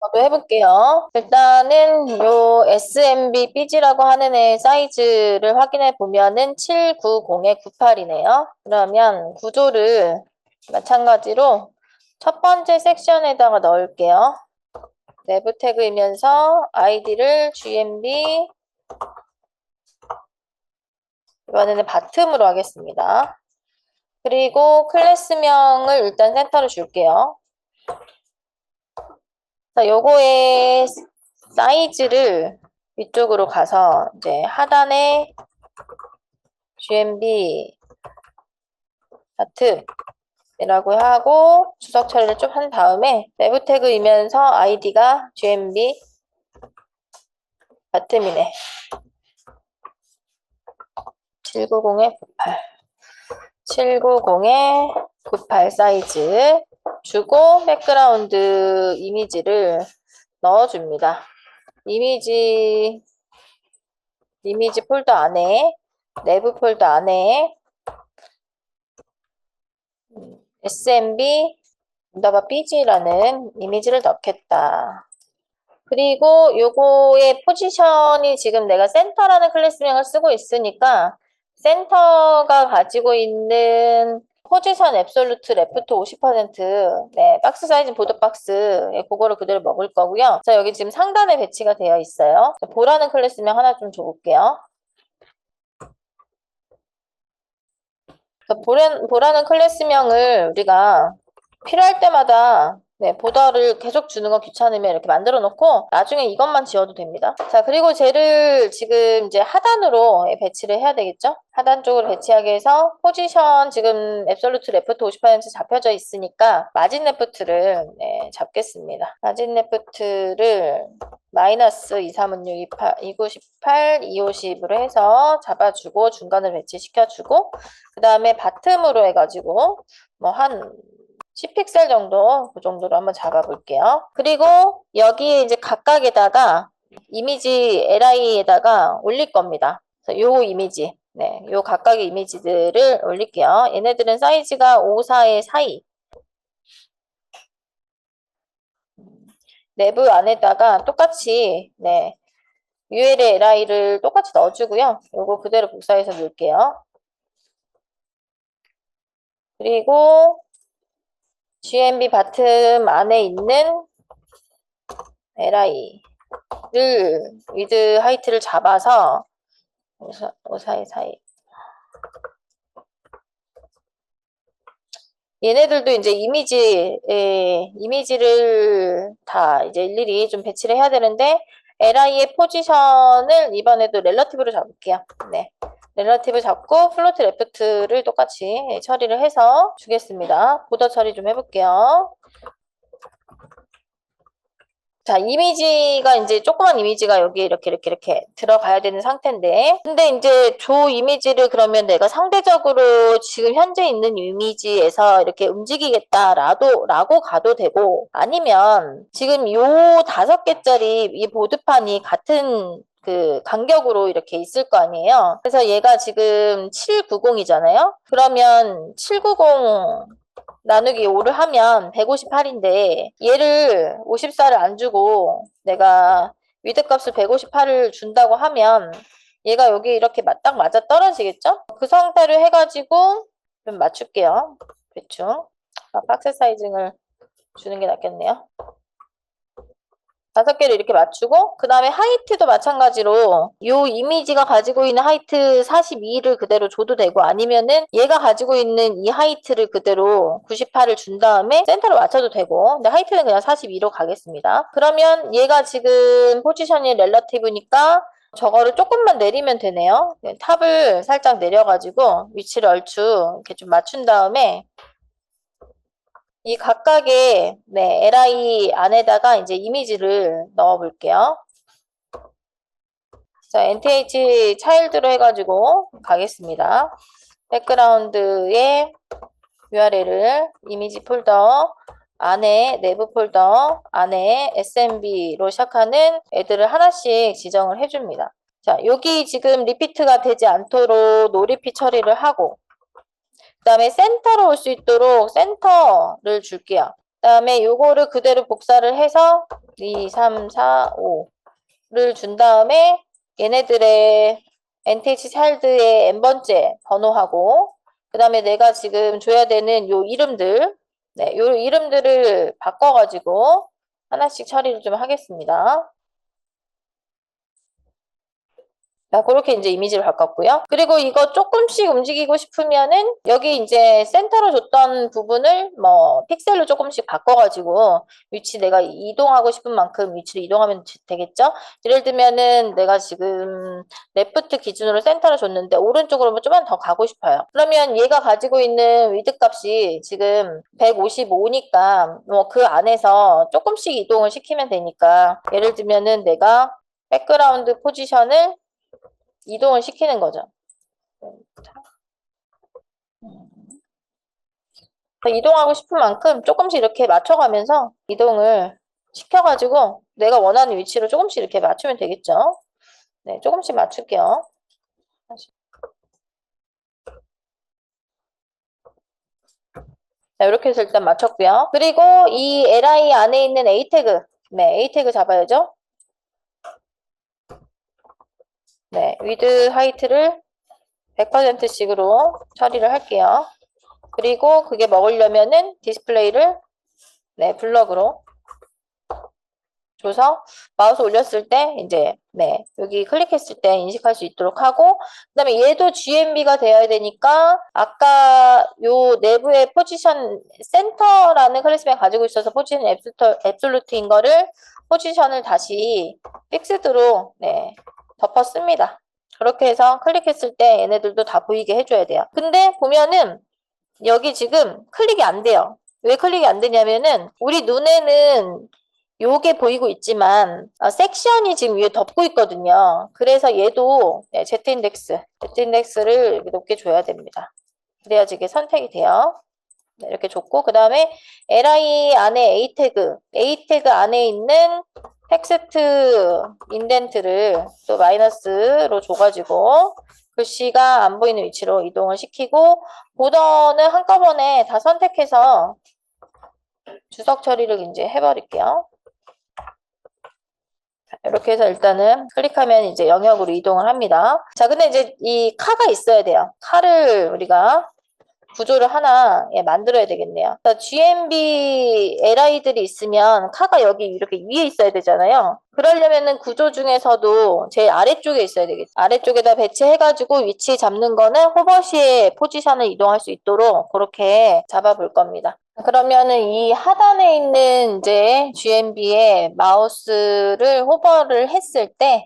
저도 해볼게요. 일단은 요 SMB 삐지라고 하는 애 사이즈를 확인해 보면은 790에 98이네요. 그러면 구조를 마찬가지로 첫 번째 섹션에다가 넣을게요. 내부 태그이면서 아이디를 GMB, 이번에는 바텀으로 하겠습니다. 그리고 클래스명을 일단 센터로 줄게요. 자, 요거의 사이즈를 위쪽으로 가서 이제 하단에 GMB 바텀이라고 하고 주석 처리를 좀 한 다음에 내부 태그이면서 아이디가 GMB 바텀이네. 790에 98. 790에 98 사이즈 주고 백그라운드 이미지를 넣어줍니다. 이미지 폴더 안에 내부 폴더 안에 SMB _BG라는 이미지를 넣겠다. 그리고 요거의 포지션이 지금 내가 센터라는 클래스명을 쓰고 있으니까 센터가 가지고 있는 포지션 앱솔루트 레프트 50%, 네, 박스 사이즈 보드 박스, 예, 그거를 그대로 먹을 거고요. 자, 여기 지금 상단에 배치가 되어 있어요. 보라는 클래스명 하나 좀 줘볼게요. 보라는 클래스명을 우리가 필요할 때마다 네, 보더를 계속 주는 거 귀찮으면 이렇게 만들어 놓고 나중에 이것만 지워도 됩니다. 자, 그리고 쟤를 지금 이제 하단으로 배치를 해야 되겠죠? 하단 쪽으로 배치하기 위해서 포지션 지금 앱솔루트 레프트 50% 잡혀져 있으니까 마진 레프트를 네, 잡겠습니다. 마진 레프트를 마이너스 236, 28, 2918, 250으로 해서 잡아주고 중간을 배치시켜주고 그 다음에 바텀으로 해가지고 뭐 한 10픽셀 정도 그 정도로 한번 잡아볼게요. 그리고 여기에 이제 각각에다가 이미지 LI에다가 올릴 겁니다. 그래서 요 이미지, 네, 요 각각의 이미지들을 올릴게요. 얘네들은 사이즈가 5, 4의 사이. 내부 안에다가 똑같이 네, UL의 LI를 똑같이 넣어주고요. 요거 그대로 복사해서 넣을게요. 그리고 GMB 바텀 안에 있는 LI를 위드 하이트를 잡아서 5, 4의 사이. 얘네들도 이제 이미지를 다 이제 일일이 좀 배치를 해야 되는데 LI의 포지션을 이번에도 렐러티브로 잡을게요. 네. 렐러티브 잡고 플로트 레프트를 똑같이 처리를 해서 주겠습니다. 보더 처리 좀 해볼게요. 자, 이미지가 이제 조그만 이미지가 여기 이렇게 들어가야 되는 상태인데 근데 이제 조 이미지를 그러면 내가 상대적으로 지금 현재 있는 이미지에서 이렇게 움직이겠다라고 가도 되고 아니면 지금 요 5개짜리 이 보드판이 같은 그 간격으로 이렇게 있을 거 아니에요. 그래서 얘가 지금 790이잖아요. 그러면 790 나누기 5를 하면 158인데 얘를 54를 안 주고 내가 위드 값을 158을 준다고 하면 얘가 여기 이렇게 딱 맞아 떨어지겠죠? 그 상태로 해가지고 좀 맞출게요. 대충. 박스 사이징을 주는 게 낫겠네요. 5개를 이렇게 맞추고 그 다음에 하이트도 마찬가지로 이 이미지가 가지고 있는 하이트 42를 그대로 줘도 되고 아니면은 얘가 가지고 있는 이 하이트를 그대로 98을 준 다음에 센터를 맞춰도 되고 근데 하이트는 그냥 42로 가겠습니다. 그러면 얘가 지금 포지션이 렐러티브니까 저거를 조금만 내리면 되네요. 탑을 살짝 내려가지고 위치를 얼추 이렇게 좀 맞춘 다음에 이 각각의 네, li 안에다가 이제 이미지를 넣어 볼게요. 자, nth 차일드로 해가지고 가겠습니다. 백그라운드에 URL을 이미지 폴더 안에 내부 폴더 안에 SMB로 시작하는 애들을 하나씩 지정을 해줍니다. 자, 여기 지금 리피트가 되지 않도록 노리피 처리를 하고 그 다음에 센터로 올 수 있도록 센터를 줄게요. 그다음에 요거를 그대로 복사를 해서 2, 3, 4, 5를 준 다음에 얘네들의 NTH 차일드의 n번째 번호하고 그다음에 내가 지금 줘야 되는 요 이름들 네, 요 이름들을 바꿔가지고 하나씩 처리를 좀 하겠습니다. 자, 그렇게 이제 이미지를 바꿨고요. 그리고 이거 조금씩 움직이고 싶으면은 여기 이제 센터로 줬던 부분을 뭐 픽셀로 조금씩 바꿔가지고 위치 내가 이동하고 싶은 만큼 위치로 이동하면 되겠죠? 예를 들면은 내가 지금 레프트 기준으로 센터로 줬는데 오른쪽으로 좀만 더 가고 싶어요. 그러면 얘가 가지고 있는 위드 값이 지금 155니까 뭐 그 안에서 조금씩 이동을 시키면 되니까 예를 들면은 내가 백그라운드 포지션을 이동을 시키는 거죠. 이동하고 싶은 만큼 조금씩 이렇게 맞춰가면서 이동을 시켜가지고 내가 원하는 위치로 조금씩 이렇게 맞추면 되겠죠. 네, 조금씩 맞출게요. 자, 이렇게 해서 일단 맞췄고요. 그리고 이 li 안에 있는 a 태그, 네, a 태그 잡아야죠. 네, 위드 하이트를 100%씩으로 처리를 할게요. 그리고 그게 먹으려면은 디스플레이를 네, 블럭으로 줘서 마우스 올렸을 때 이제 네 여기 클릭했을 때 인식할 수 있도록 하고 그다음에 얘도 GMB가 되어야 되니까 아까 요 내부의 포지션 센터라는 클래스를 가지고 있어서 포지션 앱솔루트인 거를 포지션을 다시 픽스드로 네 덮었습니다. 그렇게 해서 클릭했을 때 얘네들도 다 보이게 해줘야 돼요. 근데 보면은 여기 지금 클릭이 안 돼요. 왜 클릭이 안 되냐면은 우리 눈에는 요게 보이고 있지만 섹션이 지금 위에 덮고 있거든요. 그래서 얘도 네, Z인덱스를 이렇게 높게 줘야 됩니다. 그래야지 이게 선택이 돼요. 네, 이렇게 줬고 그 다음에 li 안에 a 태그 안에 있는 텍스트 인덴트를 또 마이너스로 줘가지고 글씨가 안 보이는 위치로 이동을 시키고 보더는 한꺼번에 다 선택해서 주석 처리를 이제 해버릴게요. 이렇게 해서 일단은 클릭하면 이제 영역으로 이동을 합니다. 자, 근데 이제 이 카가 있어야 돼요. 카를 우리가 구조를 하나 만들어야 되겠네요. GMB LI들이 있으면 카가 여기 이렇게 위에 있어야 되잖아요. 그러려면은 구조 중에서도 제일 아래쪽에 있어야 되겠죠. 아래쪽에다 배치해가지고 위치 잡는 거는 호버시의 포지션을 이동할 수 있도록 그렇게 잡아볼 겁니다. 그러면은 이 하단에 있는 이제 GMB의 마우스를 호버를 했을 때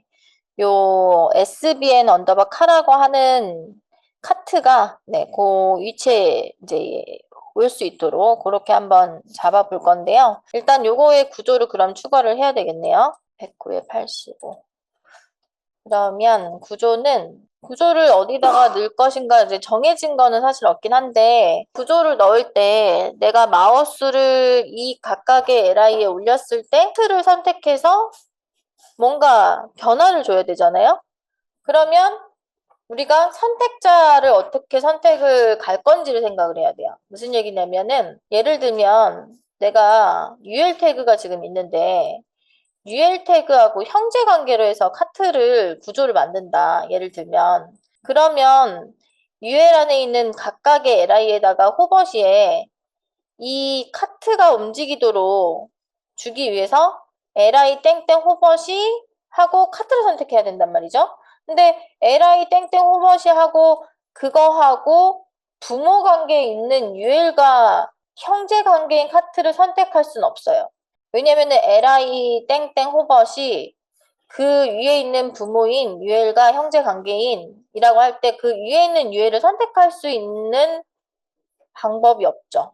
요 SBN 언더바 카라고 하는 카트가 네, 그 위치에 이제 올 수 있도록 그렇게 한번 잡아볼 건데요. 일단 요거의 구조를 그럼 추가를 해야 되겠네요. 109에 85. 그러면 구조를 어디다가 넣을 것인가 이제 정해진 거는 사실 없긴 한데 구조를 넣을 때 내가 마우스를 이 각각의 LI에 올렸을 때 틀을 선택해서 뭔가 변화를 줘야 되잖아요. 그러면 우리가 선택자를 어떻게 선택을 갈 건지를 생각을 해야 돼요. 무슨 얘기냐면은 예를 들면 내가 UL 태그가 지금 있는데 UL 태그하고 형제 관계로 해서 카트를 구조를 만든다. 예를 들면 그러면 UL 안에 있는 각각의 LI에다가 호버시에 이 카트가 움직이도록 주기 위해서 li 땡땡 호버시 하고 카트를 선택해야 된단 말이죠. 근데 li 땡땡 호버시 하고 그거하고 부모 관계에 있는 UL과 형제 관계인 카트를 선택할 수는 없어요. 왜냐면은 li 땡땡 호버시 그 위에 있는 부모인 UL과 형제 관계인이라고 할 때 그 위에 있는 UL을 선택할 수 있는 방법이 없죠.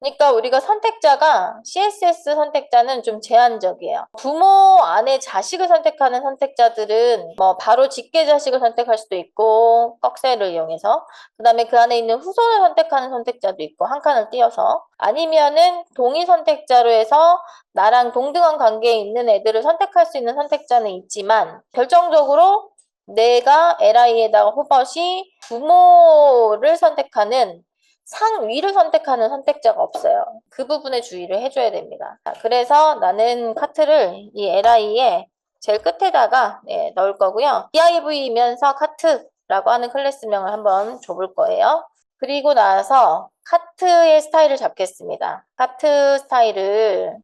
그러니까 우리가 선택자가 CSS 선택자는 좀 제한적이에요. 부모 안에 자식을 선택하는 선택자들은 뭐 바로 직계 자식을 선택할 수도 있고 꺽쇠를 이용해서 그다음에 그 안에 있는 후손을 선택하는 선택자도 있고 한 칸을 띄어서 아니면은 동의 선택자로 해서 나랑 동등한 관계에 있는 애들을 선택할 수 있는 선택자는 있지만 결정적으로 내가 LI에다가 호벗이 부모를 선택하는 상위를 선택하는 선택자가 없어요. 그 부분에 주의를 해줘야 됩니다. 자, 그래서 나는 카트를 이 li에 제일 끝에다가 넣을 거고요. div이면서 카트라고 하는 클래스명을 한번 줘볼 거예요. 그리고 나서 카트의 스타일을 잡겠습니다. 카트 스타일을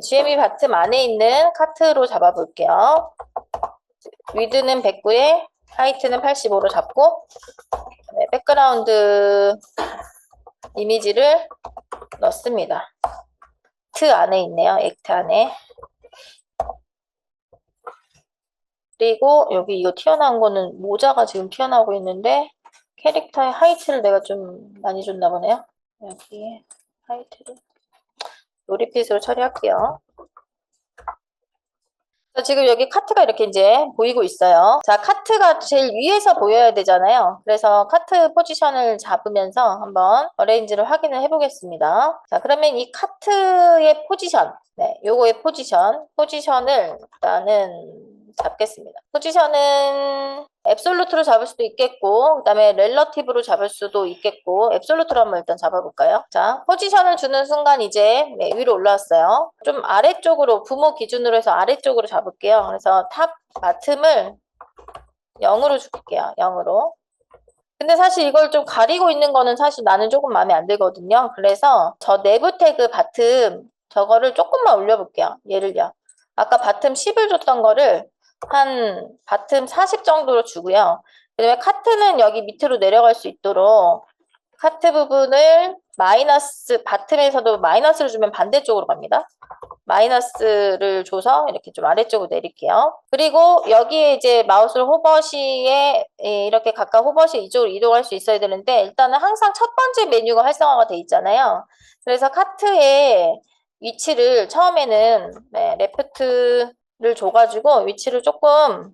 GME 바텀 안에 있는 카트로 잡아볼게요. 위드는 109에 하이트는 85로 잡고 백그라운드 이미지를 넣습니다. 액트 안에 있네요. 액트 안에. 그리고 여기 이거 튀어나온 거는 모자가 지금 튀어나오고 있는데 캐릭터의 하이트를 내가 좀 많이 줬나 보네요. 여기에 하이트를 놀이핏으로 처리할게요. 지금 여기 카트가 이렇게 이제 보이고 있어요. 자, 카트가 제일 위에서 보여야 되잖아요. 그래서 카트 포지션을 잡으면서 한번 어레인지를 확인을 해보겠습니다. 자, 그러면 이 카트의 포지션, 요거의 포지션을 일단은 잡겠습니다. 포지션은 앱솔루트로 잡을 수도 있겠고, 그 다음에 렐러티브로 잡을 수도 있겠고, 앱솔루트로 한번 일단 잡아볼까요? 자, 포지션을 주는 순간 이제 위로 올라왔어요. 좀 아래쪽으로, 부모 기준으로 해서 아래쪽으로 잡을게요. 그래서 탑, 바텀을 0으로 줄게요. 0으로. 근데 사실 이걸 좀 가리고 있는 거는 사실 나는 조금 마음에 안 들거든요. 그래서 저 내부 태그 바텀 저거를 조금만 올려볼게요. 예를요. 아까 바텀 10을 줬던 거를 한 바텀 40 정도로 주고요. 그다음에 카트는 여기 밑으로 내려갈 수 있도록 카트 부분을 마이너스, 바텀에서도 마이너스를 주면 반대쪽으로 갑니다. 마이너스를 줘서 이렇게 좀 아래쪽으로 내릴게요. 그리고 여기에 이제 마우스를 호버시에 이렇게 각각 호버시 이쪽으로 이동할 수 있어야 되는데 일단은 항상 첫 번째 메뉴가 활성화가 돼 있잖아요. 그래서 카트의 위치를 처음에는 레프트를 줘가지고 위치를 조금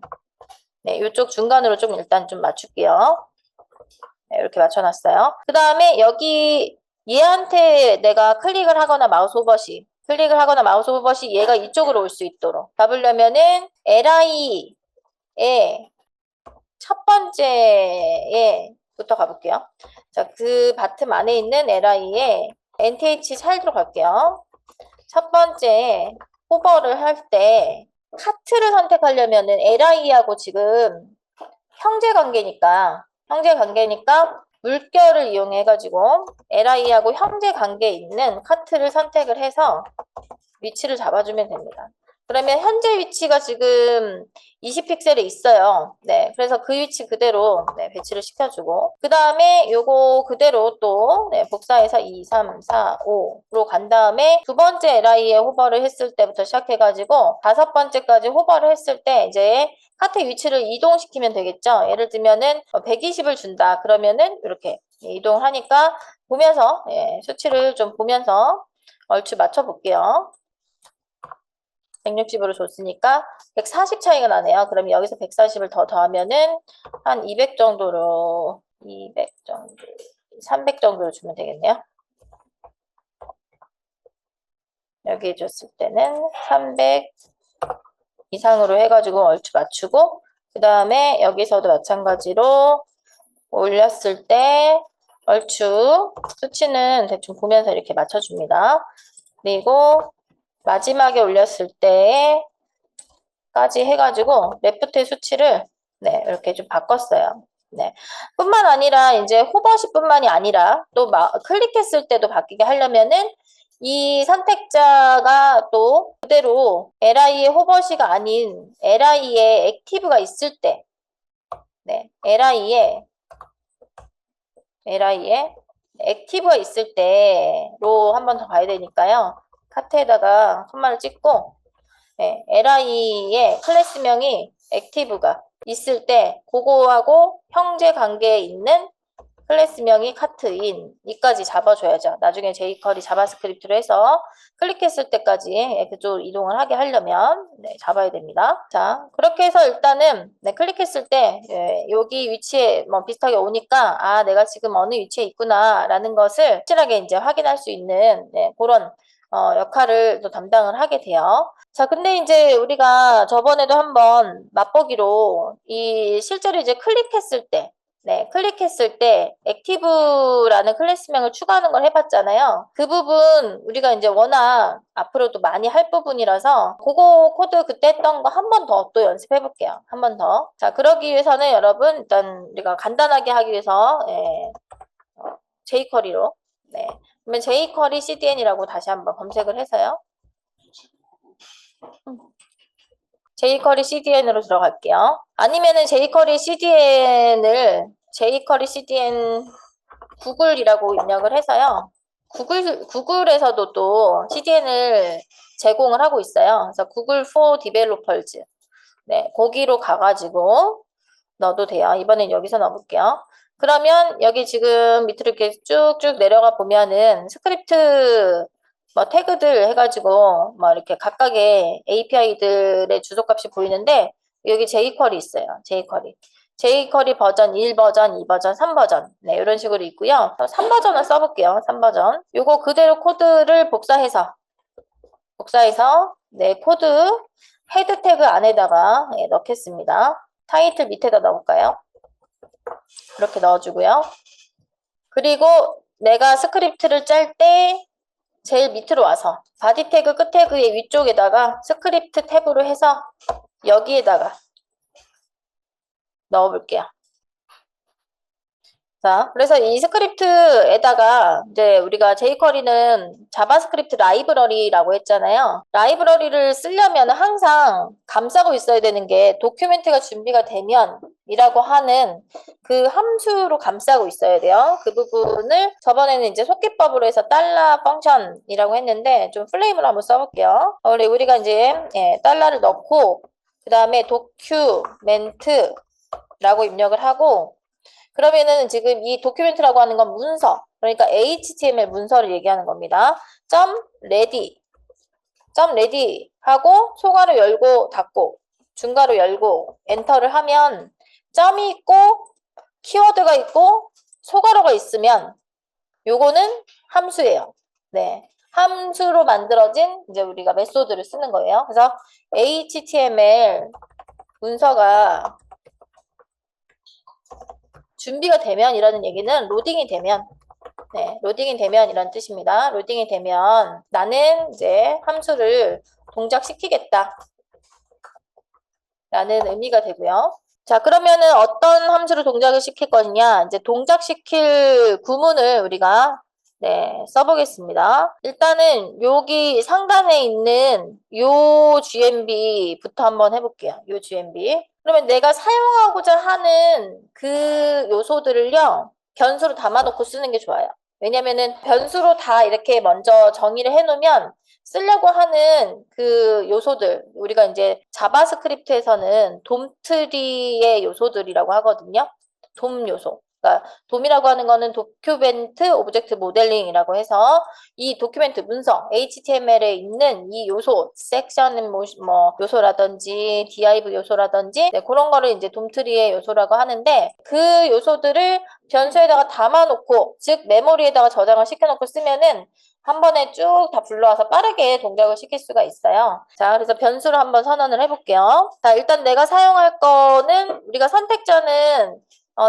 이쪽 중간으로 좀 일단 좀 맞출게요. 이렇게 맞춰놨어요. 그 다음에 여기 얘한테 내가 클릭을 하거나 마우스 오버시 얘가 이쪽으로 올 수 있도록 잡으려면은 li의 첫 번째에부터 가볼게요. 자, 그 바텀 안에 있는 li에 nth 차일드로 갈게요. 첫 번째 호버를 할 때 카트를 선택하려면은 li하고 지금 형제 관계니까 물결을 이용해가지고 li하고 형제 관계에 있는 카트를 선택을 해서 위치를 잡아주면 됩니다. 그러면 현재 위치가 지금 20픽셀에 있어요. 그래서 그 위치 그대로 배치를 시켜주고 그 다음에 요거 그대로 또 복사해서 2, 3, 4, 5로 간 다음에 두 번째 li에 호버를 했을 때부터 시작해가지고 다섯 번째까지 호버를 했을 때 이제 카트 위치를 이동시키면 되겠죠. 예를 들면은 120을 준다. 그러면은 이렇게 이동하니까 보면서 수치를 좀 보면서 얼추 맞춰볼게요. 160으로 줬으니까 140 차이가 나네요. 그럼 여기서 140을 더 더하면은 한 200 정도로 200 정도 300 정도로 주면 되겠네요. 여기 줬을 때는 300 이상으로 해가지고 얼추 맞추고 그 다음에 여기서도 마찬가지로 올렸을 때 얼추 수치는 대충 보면서 이렇게 맞춰줍니다. 그리고 마지막에 올렸을 때까지 해가지고 레프트의 수치를 이렇게 좀 바꿨어요. 뿐만 아니라 이제 호버시뿐만이 아니라 또 클릭했을 때도 바뀌게 하려면은 이 선택자가 또 그대로 li의 호버시가 아닌 li의 액티브가 있을 때 li의 액티브가 있을 때로 한 번 더 가야 되니까요. 카트에다가 콤마를 찍고 li의 클래스명이 액티브가 있을 때 그거하고 형제 관계에 있는 클래스명이 카트인 이까지 잡아줘야죠. 나중에 jQuery 자바스크립트로 해서 클릭했을 때까지 그쪽으로 이동을 하게 하려면 잡아야 됩니다. 자, 그렇게 해서 일단은 클릭했을 때 여기 위치에 뭐 비슷하게 오니까 내가 지금 어느 위치에 있구나 라는 것을 확실하게 이제 확인할 수 있는 그런 역할을 또 담당을 하게 돼요. 자, 근데 이제 우리가 저번에도 한번 맛보기로 실제로 이제 클릭했을 때 네, 클릭했을 때 액티브라는 클래스명을 추가하는 걸 해봤잖아요. 그 부분 우리가 이제 워낙 앞으로도 많이 할 부분이라서 그거 코드 그때 했던 거 한 번 더 또 연습해 볼게요. 한 번 더. 자, 그러기 위해서는 여러분 일단 우리가 간단하게 하기 위해서 jQuery로 네, 그러면 jQuery CDN이라고 다시 한번 검색을 해서요. jQuery CDN으로 들어갈게요. 아니면은 jQuery CDN 구글이라고 입력을 해서요. 구글에서도 또 CDN을 제공을 하고 있어요. 그래서 구글 for Developers. 네, 거기로 가가지고 넣어도 돼요. 이번엔 여기서 넣어볼게요. 그러면 여기 지금 밑으로 이렇게 쭉쭉 내려가 보면은 스크립트 뭐 태그들 해가지고 뭐 이렇게 각각의 API들의 주소값이 보이는데 여기 jQuery 있어요. jQuery 버전 1 버전, 2 버전, 3 버전 네 이런 식으로 있고요. 3 버전을 써볼게요. 3 버전. 요거 그대로 코드를 복사해서 네 코드 헤드 태그 안에다가 네, 넣겠습니다. 타이틀 밑에다 넣을까요? 이렇게 넣어주고요. 그리고 내가 스크립트를 짤 때 제일 밑으로 와서 바디 태그 끝 태그의 위쪽에다가 스크립트 탭으로 해서 여기에다가 넣어볼게요. 자, 그래서 이 스크립트에다가 이제 우리가 jQuery는 자바스크립트 라이브러리라고 했잖아요. 라이브러리를 쓰려면 항상 감싸고 있어야 되는 게 도큐멘트가 준비가 되면이라고 하는 그 함수로 감싸고 있어야 돼요. 그 부분을 저번에는 이제 속기법으로 해서 달러 펑션이라고 했는데 좀 플레임으로 한번 써볼게요. 우리가 이제 달러를 넣고 그 다음에 도큐멘트라고 입력을 하고 그러면은 지금 이 도큐멘트라고 하는 건 문서, 그러니까 HTML 문서를 얘기하는 겁니다. ready 하고 소괄호 열고 닫고 중괄호 열고 엔터를 하면 점이 있고 키워드가 있고 소괄호가 있으면 요거는 함수예요. 네. 함수로 만들어진 이제 우리가 메소드를 쓰는 거예요. 그래서 HTML 문서가 준비가 되면이라는 얘기는 로딩이 되면 로딩이 되면 이런 뜻입니다. 로딩이 되면 나는 이제 함수를 동작시키겠다 라는 의미가 되고요. 자, 그러면은 어떤 함수를 동작을 시킬 거냐 이제 동작시킬 구문을 우리가 써보겠습니다. 일단은 여기 상단에 있는 요 GMB부터 한번 해볼게요. 요 GMB. 그러면 내가 사용하고자 하는 그 요소들을요, 변수로 담아놓고 쓰는 게 좋아요. 왜냐면은 변수로 다 이렇게 먼저 정의를 해놓으면 쓰려고 하는 그 요소들, 우리가 이제 자바스크립트에서는 돔트리의 요소들이라고 하거든요. 돔 요소. 그러니까 돔이라고 하는 거는 도큐멘트 오브젝트 모델링이라고 해서 이 도큐멘트 문서 HTML에 있는 이 요소 섹션 뭐 요소라든지 div 요소라든지 그런 거를 이제 돔트리의 요소라고 하는데 그 요소들을 변수에다가 담아놓고 즉 메모리에다가 저장을 시켜놓고 쓰면은 한 번에 쭉 다 불러와서 빠르게 동작을 시킬 수가 있어요. 자, 그래서 변수를 한번 선언을 해볼게요. 자, 일단 내가 사용할 거는 우리가 선택자는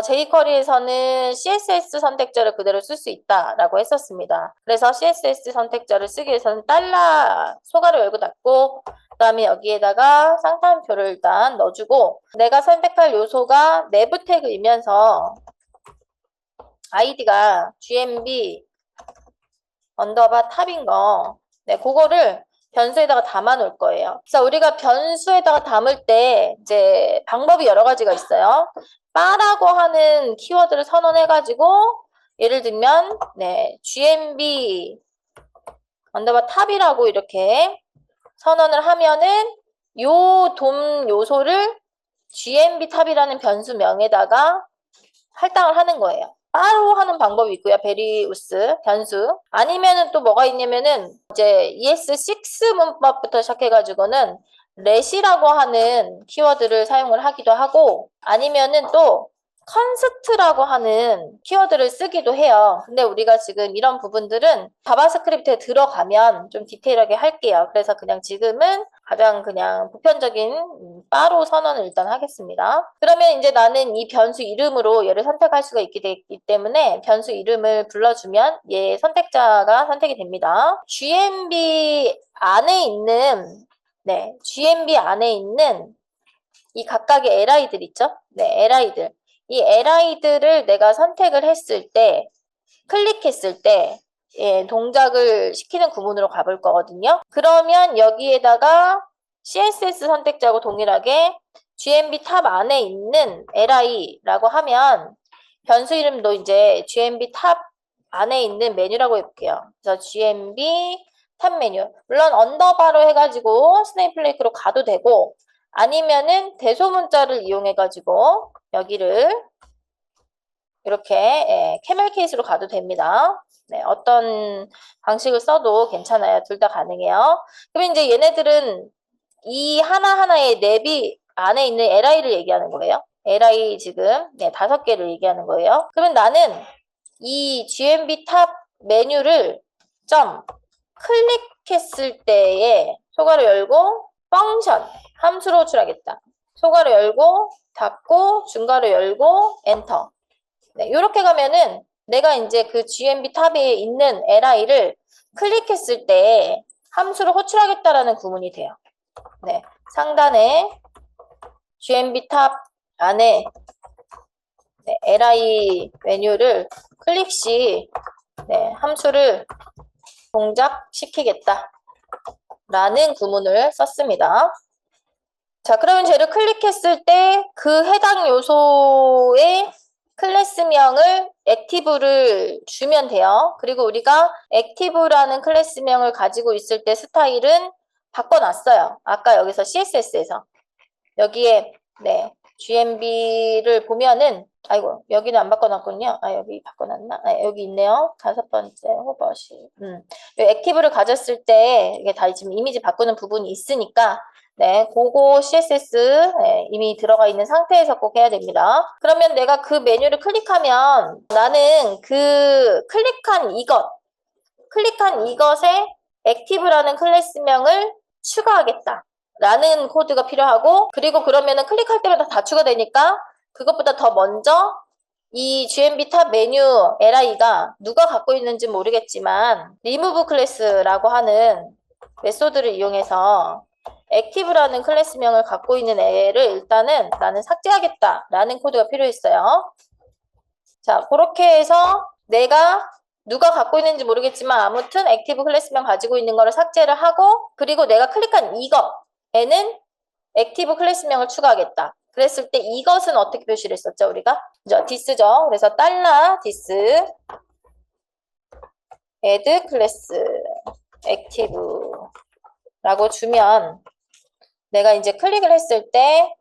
jQuery에서는 CSS 선택자를 그대로 쓸 수 있다라고 했었습니다. 그래서 CSS 선택자를 쓰기 위해서는 달러 소괄호 열고 닫고 그 다음에 여기에다가 쌍따옴표를 일단 넣어주고 내가 선택할 요소가 내부 태그이면서 아이디가 GMB 언더바 탑인 거 그거를 변수에다가 담아 놓을 거예요. 그래서 우리가 변수에다가 담을 때 이제 방법이 여러 가지가 있어요. 바라고 하는 키워드를 선언해가지고 예를 들면 GMB 언더바 탑이라고 이렇게 선언을 하면은 요 돔 요소를 GMB 탑이라는 변수명에다가 할당을 하는 거예요. 바로 하는 방법이 있고요. 베리우스 변수. 아니면은 또 뭐가 있냐면은 이제 ES6 문법부터 시작해가지고는 let이라고 하는 키워드를 사용을 하기도 하고 아니면은 또 const라고 하는 키워드를 쓰기도 해요. 근데 우리가 지금 이런 부분들은 자바스크립트에 들어가면 좀 디테일하게 할게요. 그래서 그냥 지금은 가장 그냥 보편적인 바로 선언을 일단 하겠습니다. 그러면 이제 나는 이 변수 이름으로 얘를 선택할 수가 있게 되기 때문에 변수 이름을 불러주면 얘 선택자가 선택이 됩니다. GMB 안에 있는 GMB 안에 있는 이 각각의 LI들 있죠? 네, LI들. 이 LI들을 내가 선택을 했을 때, 클릭했을 때, 동작을 시키는 구문으로 가볼 거거든요. 그러면 여기에다가 CSS 선택자하고 동일하게 GMB 탑 안에 있는 LI라고 하면 변수 이름도 이제 GMB 탑 안에 있는 메뉴라고 해볼게요. 그래서 GMB 탑 메뉴. 물론 언더바로 해가지고 스네이플레이크로 가도 되고 아니면은 대소문자를 이용해가지고 여기를 이렇게 캐멜 케이스로 가도 됩니다. 네, 어떤 방식을 써도 괜찮아요. 둘 다 가능해요. 그럼 이제 얘네들은 이 하나하나의 랩이 안에 있는 LI를 얘기하는 거예요. LI 지금 5개를 얘기하는 거예요. 그러면 나는 이 GMB 탑 메뉴를 클릭했을 때에 소괄호 열고 펑션 함수로 호출하겠다. 소괄호 열고 닫고 중괄호 열고 엔터. 네, 이렇게 가면은 내가 이제 그 GMB 탑에 있는 LI를 클릭했을 때 함수로 호출하겠다라는 구문이 돼요. 네, 상단에 GMB 탑 안에 LI 메뉴를 클릭 시 함수를 동작시키겠다 라는 구문을 썼습니다. 자, 그러면 쟤를 클릭했을 때 그 해당 요소의 클래스명을 액티브를 주면 돼요. 그리고 우리가 액티브라는 클래스명을 가지고 있을 때 스타일은 바꿔놨어요. 아까 여기서 CSS에서. 여기에 GMB를 보면은 아이고 여기는 안 바꿔놨군요. 아 여기 바꿔놨나? 아, 여기 있네요. 5번째 호버시. 액티브를 가졌을 때 이게 다 지금 이미지 바꾸는 부분이 있으니까 그거 CSS 이미 들어가 있는 상태에서 꼭 해야 됩니다. 그러면 내가 그 메뉴를 클릭하면 나는 그 클릭한 이것에 액티브라는 클래스명을 추가하겠다. 라는 코드가 필요하고 그리고 그러면은 클릭할 때마다 다 추가되니까 그것보다 더 먼저 이 GMB 탑 메뉴 LI가 누가 갖고 있는지 모르겠지만 remove 클래스라고 하는 메소드를 이용해서 액티브라는 클래스명을 갖고 있는 애를 일단은 나는 삭제하겠다라는 코드가 필요했어요. 자, 그렇게 해서 내가 누가 갖고 있는지 모르겠지만 아무튼 액티브 클래스명 가지고 있는 거를 삭제를 하고 그리고 내가 클릭한 이거에는 액티브 클래스명을 추가하겠다. 그랬을 때 이것은 어떻게 표시를 했었죠, 우리가? this죠. 그래서 $this add class active 라고 주면 내가 이제 클릭을 했을 때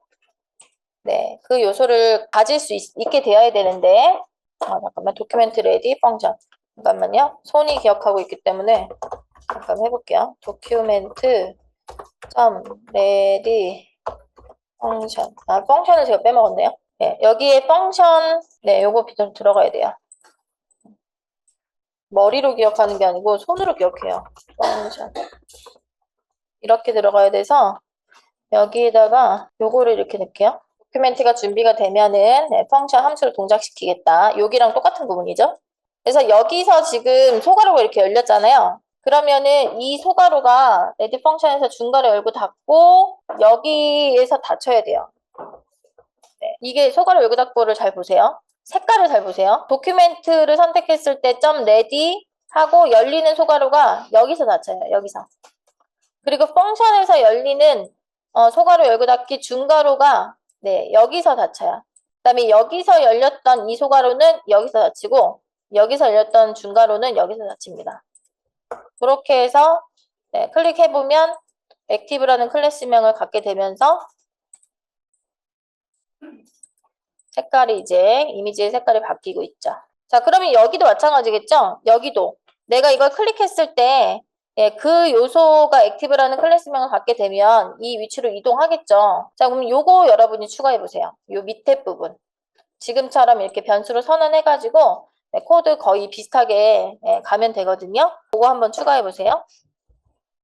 그 요소를 가질 수 있게 되어야 되는데 잠깐만 도큐멘트 레디 펑션 잠깐만요. 손이 기억하고 있기 때문에 잠깐 해볼게요. 도큐멘트 ready 펑션 펑션을 제가 빼먹었네요. 여기에 펑션 요거 좀 들어가야 돼요. 머리로 기억하는 게 아니고 손으로 기억해요. 펑션 이렇게 들어가야 돼서 여기에다가 요거를 이렇게 넣을게요. 도큐멘트가 준비가 되면은 펑션 함수를 동작시키겠다. 여기랑 똑같은 부분이죠. 그래서 여기서 지금 소괄호가 이렇게 열렸잖아요. 그러면은 이 소괄호가 레디 펑션에서 중괄호 열고 닫고 여기에서 닫혀야 돼요. 이게 소괄호 열고 닫고를 잘 보세요. 색깔을 잘 보세요. 도큐멘트를 선택했을 때 .ready 하고 열리는 소괄호가 여기서 닫혀요. 여기서. 그리고 펑션에서 열리는 소괄호 열고 닫기 중괄호가 여기서 닫혀요. 그 다음에 여기서 열렸던 이 소괄호는 여기서 닫히고 여기서 열렸던 중괄호는 여기서 닫힙니다. 그렇게 해서 클릭해보면 액티브라는 클래스명을 갖게 되면서 색깔이 이제 이미지의 색깔이 바뀌고 있죠. 자, 그러면 여기도 마찬가지겠죠? 여기도 내가 이걸 클릭했을 때 그 요소가 액티브라는 클래스명을 갖게 되면 이 위치로 이동하겠죠. 자, 그럼 요거 여러분이 추가해보세요. 요 밑에 부분. 지금처럼 이렇게 변수로 선언해가지고 코드 거의 비슷하게 가면 되거든요. 그거 한번 추가해보세요.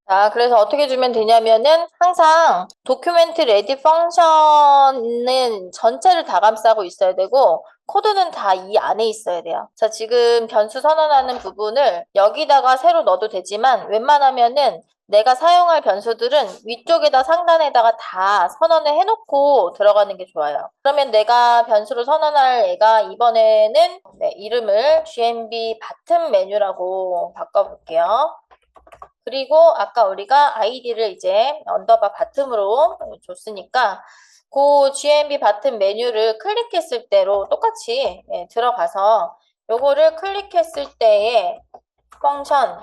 자, 그래서 어떻게 주면 되냐면은 항상 도큐멘트 레디 펑션은 전체를 다 감싸고 있어야 되고 코드는 다 이 안에 있어야 돼요. 자, 지금 변수 선언하는 부분을 여기다가 새로 넣어도 되지만 웬만하면은 내가 사용할 변수들은 위쪽에다 상단에다가 다 선언을 해놓고 들어가는 게 좋아요. 그러면 내가 변수로 선언할 애가 이번에는 네, 이름을 GMB 바텀 메뉴라고 바꿔볼게요. 그리고 아까 우리가 아이디를 이제 언더바 바텀으로 줬으니까 그 GMB 바텀 메뉴를 클릭했을 때로 똑같이 들어가서 요거를 클릭했을 때에 펑션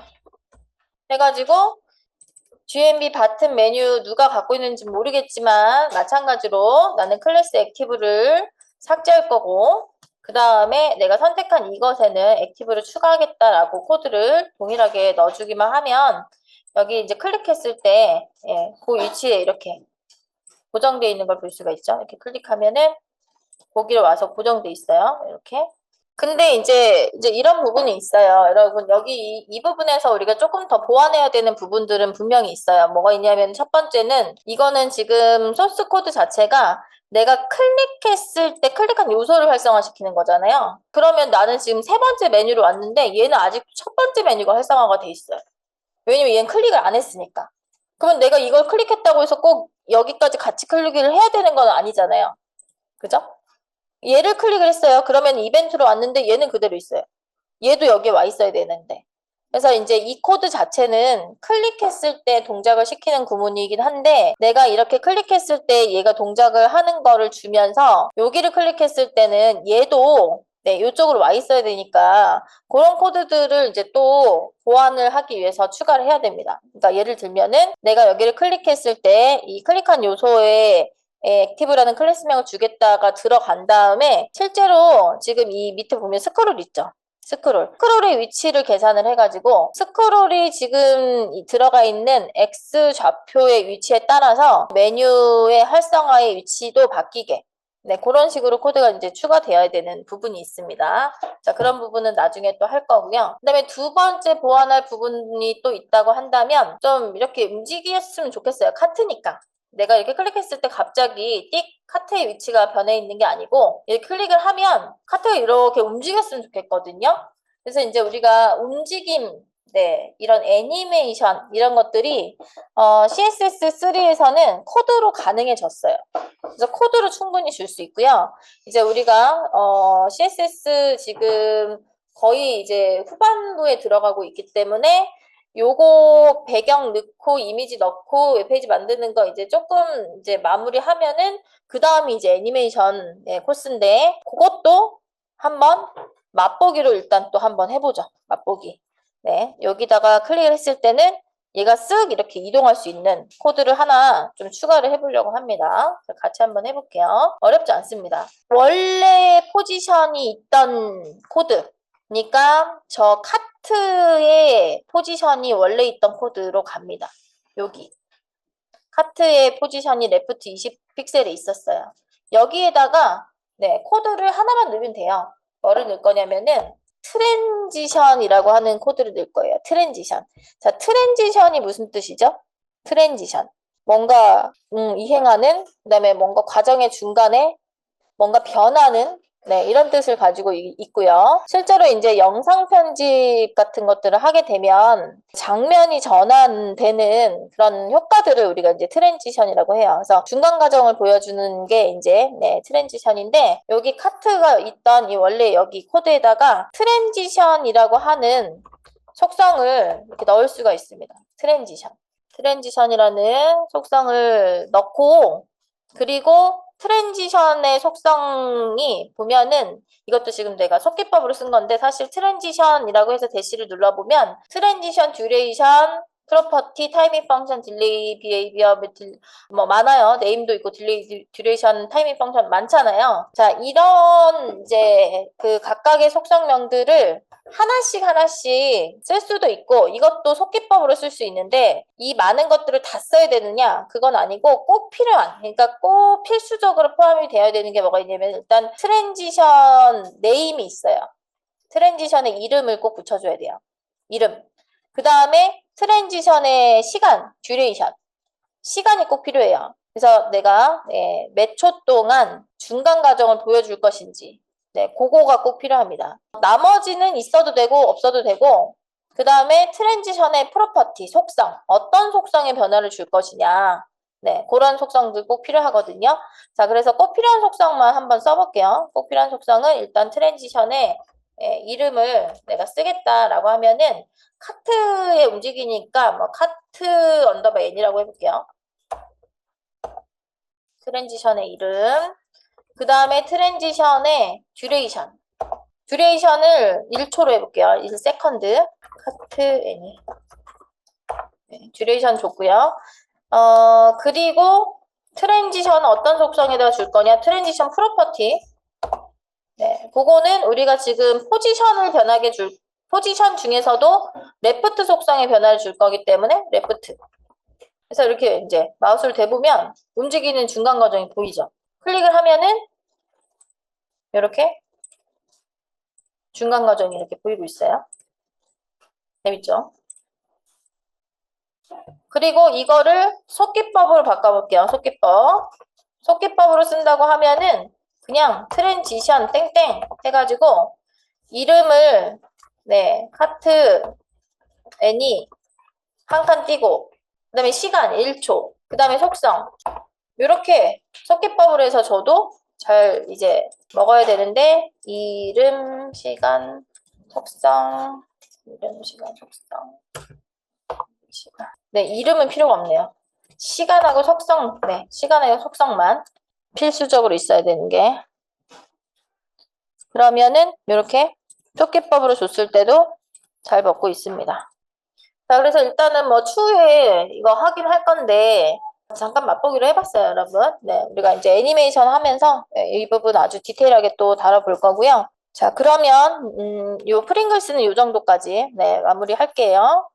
해가지고 GMB 바텀 메뉴 누가 갖고 있는지 모르겠지만 마찬가지로 나는 클래스 액티브를 삭제할 거고 그 다음에 내가 선택한 이것에는 액티브를 추가하겠다라고 코드를 동일하게 넣어주기만 하면 여기 이제 클릭했을 때 그 위치에 이렇게 고정되어 있는 걸 볼 수가 있죠. 이렇게 클릭하면은 거기로 와서 고정돼 있어요. 이렇게. 근데 이제 이런 부분이 있어요. 여러분, 여기 이 부분에서 우리가 조금 더 보완해야 되는 부분들은 분명히 있어요. 뭐가 있냐면 첫 번째는 이거는 지금 소스 코드 자체가 내가 클릭했을 때 클릭한 요소를 활성화시키는 거잖아요. 그러면 나는 지금 세 번째 메뉴로 왔는데 얘는 아직 첫 번째 메뉴가 활성화가 돼 있어요. 왜냐면 얘는 클릭을 안 했으니까. 그러면 내가 이걸 클릭했다고 해서 꼭 여기까지 같이 클릭을 해야 되는 건 아니잖아요. 그죠? 얘를 클릭을 했어요. 그러면 이벤트로 왔는데 얘는 그대로 있어요. 얘도 여기에 와 있어야 되는데. 그래서 이제 이 코드 자체는 클릭했을 때 동작을 시키는 구문이긴 한데 내가 이렇게 클릭했을 때 얘가 동작을 하는 거를 주면서 여기를 클릭했을 때는 얘도 네, 이쪽으로 와 있어야 되니까 그런 코드들을 이제 또 보완을 하기 위해서 추가를 해야 됩니다. 그러니까 예를 들면은 내가 여기를 클릭했을 때 이 클릭한 요소에 액티브라는 클래스명을 주겠다가 들어간 다음에 실제로 지금 이 밑에 보면 스크롤 있죠. 스크롤의 위치를 계산을 해가지고 스크롤이 지금 들어가 있는 X 좌표의 위치에 따라서 메뉴의 활성화의 위치도 바뀌게 네, 그런 식으로 코드가 이제 추가되어야 되는 부분이 있습니다. 자, 그런 부분은 나중에 또 할 거고요. 그다음에 두 번째 보완할 부분이 또 있다고 한다면 좀 이렇게 움직였으면 좋겠어요. 카트니까. 내가 이렇게 클릭했을 때 갑자기 띡 카트의 위치가 변해 있는 게 아니고 이렇게 클릭을 하면 카트가 이렇게 움직였으면 좋겠거든요. 그래서 이제 우리가 움직임, 네, 이런 애니메이션 이런 것들이 CSS3에서는 코드로 가능해졌어요. 그래서 코드로 충분히 줄 수 있고요. 이제 우리가 CSS 지금 거의 이제 후반부에 들어가고 있기 때문에 요거 배경 넣고 이미지 넣고 웹페이지 만드는 거 이제 조금 이제 마무리하면은 그 다음이 이제 애니메이션 코스인데 그것도 한번 맛보기로 일단 또 한번 해보죠. 맛보기. 네, 여기다가 클릭을 했을 때는 얘가 쓱 이렇게 이동할 수 있는 코드를 하나 좀 추가를 해보려고 합니다. 같이 한번 해볼게요. 어렵지 않습니다. 원래 포지션이 있던 코드 그러니까 저 카트의 포지션이 원래 있던 코드로 갑니다. 여기 카트의 포지션이 레프트 20픽셀에 있었어요. 여기에다가 네, 코드를 하나만 넣으면 돼요. 뭐를 넣을 거냐면은 트랜지션이라고 하는 코드를 넣을 거예요. 트랜지션. 자, 트랜지션이 무슨 뜻이죠? 트랜지션. 뭔가 이행하는 그다음에 뭔가 과정의 중간에 뭔가 변하는 네, 이런 뜻을 가지고 있고요. 실제로 이제 영상 편집 같은 것들을 하게 되면 장면이 전환되는 그런 효과들을 우리가 이제 트랜지션이라고 해요. 그래서 중간 과정을 보여주는 게 이제 네, 트랜지션인데 여기 카트가 있던 이 원래 여기 코드에다가 트랜지션이라고 하는 속성을 이렇게 넣을 수가 있습니다. 트랜지션이라는 속성을 넣고 그리고 트랜지션의 속성이 보면은 이것도 지금 내가 속기법으로 쓴 건데 사실 트랜지션이라고 해서 대시를 눌러보면 트랜지션 듀레이션 프로퍼티 타이밍 펑션 딜레이 비헤이비어 뭐 많아요. 네임도 있고 딜레이 듀레이션 타이밍 펑션 많잖아요. 자, 이런 이제 그 각각의 속성명들을 하나씩 쓸 수도 있고 이것도 속기법으로 쓸 수 있는데 이 많은 것들을 다 써야 되느냐? 그건 아니고 꼭 필요한 그러니까 꼭 필수적으로 포함이 되어야 되는 게 뭐가 있냐면 일단 트랜지션 네임이 있어요. 트랜지션의 이름을 꼭 붙여줘야 돼요. 이름. 그 다음에 트랜지션의 시간, 듀레이션. 시간이 꼭 필요해요. 그래서 내가 몇 초 동안 중간 과정을 보여줄 것인지 그거가 꼭 필요합니다. 나머지는 있어도 되고 없어도 되고 그 다음에 트랜지션의 프로퍼티, 속성, 어떤 속성의 변화를 줄 것이냐 그런 속성들 꼭 필요하거든요. 자, 그래서 꼭 필요한 속성만 한번 써볼게요. 꼭 필요한 속성은 일단 트랜지션의 이름을 내가 쓰겠다라고 하면은 카트에 움직이니까 뭐 카트 언더바 n이라고 해볼게요. 트랜지션의 이름. 그 다음에 트랜지션의 듀레이션. 듀레이션을 1초로 해볼게요. 1세컨드. 카트 n이. 듀레이션 줬고요. 그리고 트랜지션 어떤 속성에다가 줄 거냐? 트랜지션 프로퍼티. 그거는 우리가 지금 포지션을 변하게 포지션 중에서도 레프트 속성의 변화를 줄 거기 때문에 레프트. 그래서 이렇게 이제 마우스를 대보면 움직이는 중간 과정이 보이죠? 클릭을 하면은 이렇게 중간 과정이 이렇게 보이고 있어요. 재밌죠? 그리고 이거를 속기법으로 바꿔볼게요. 속기법. 속기법으로 쓴다고 하면은 그냥 트랜지션 땡땡 해가지고 이름을 카트 n이 한 칸 띄고 그 다음에 시간 1초 그 다음에 속성 이렇게 속기법으로 해서 저도 잘 이제 먹어야 되는데 이름, 시간, 속성 이름, 시간, 속성 시간. 이름은 필요가 없네요. 시간하고 속성, 시간하고 속성만 필수적으로 있어야 되는 게 그러면은 이렇게 속기법으로 줬을 때도 잘 먹고 있습니다. 자, 그래서 일단은 뭐 추후에 이거 하긴 할 건데 잠깐 맛보기로 해봤어요, 여러분. 우리가 이제 애니메이션 하면서 이 부분 아주 디테일하게 또 다뤄볼 거고요. 자, 그러면 요 프링글스는 요 정도까지 마무리 할게요.